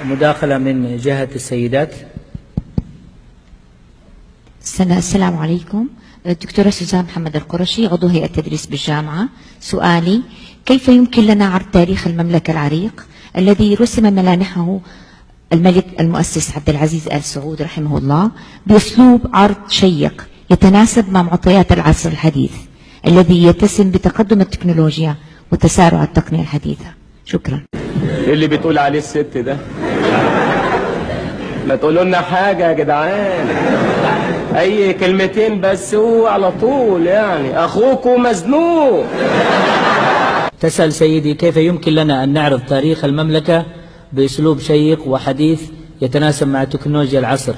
مداخلة من جهة السيدات. السلام عليكم. الدكتورة سوزان محمد القرشي، عضو هيئة التدريس بالجامعة. سؤالي: كيف يمكن لنا عرض تاريخ المملكة العريق الذي رسم ملامحه الملك المؤسس عبد العزيز آل سعود رحمه الله بأسلوب عرض شيق يتناسب مع معطيات العصر الحديث الذي يتسم بتقدم التكنولوجيا وتسارع التقنية الحديثة؟ شكرا. اللي بتقول عليه الست ده، ما تقولوا لنا حاجة يا جدعان، اي كلمتين بس هو على طول يعني اخوكوا مزنوق. تسأل سيدي: كيف يمكن لنا أن نعرض تاريخ المملكة بأسلوب شيق وحديث يتناسب مع تكنولوجيا العصر،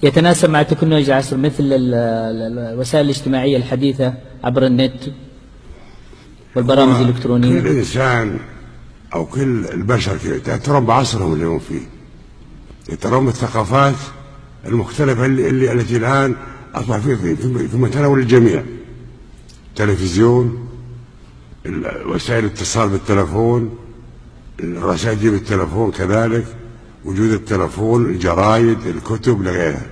يتناسب مع تكنولوجيا العصر مثل الوسائل الاجتماعية الحديثة عبر النت والبرامج الإلكترونية. كل إنسان أو كل البشر يتأثرون بعصرهم اللي هم فيه، يتأثرون بالثقافات المختلفة التي الآن أصبح في متناول الجميع. التلفزيون، وسائل الاتصال بالتلفون، الرسائل بالتلفون، كذلك وجود التلفون، الجرايد، الكتب لغيرها.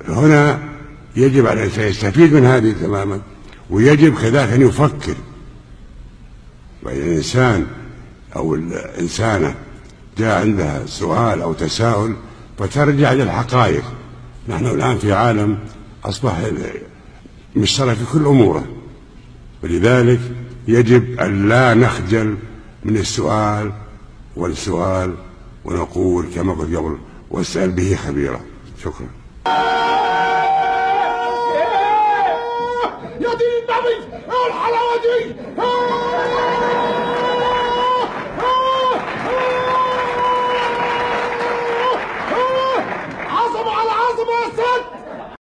هنا يجب على الإنسان يستفيد من هذه تماما، ويجب كذلك أن يفكر. الإنسان أو الإنسانة جاء عندها سؤال أو تساؤل فترجع للحقائق. نحن الآن في عالم أصبح مشترك في كل أموره، ولذلك يجب أن لا نخجل من السؤال والسؤال، ونقول كما قلت قبل: واسأل به خبيرا. شكرا.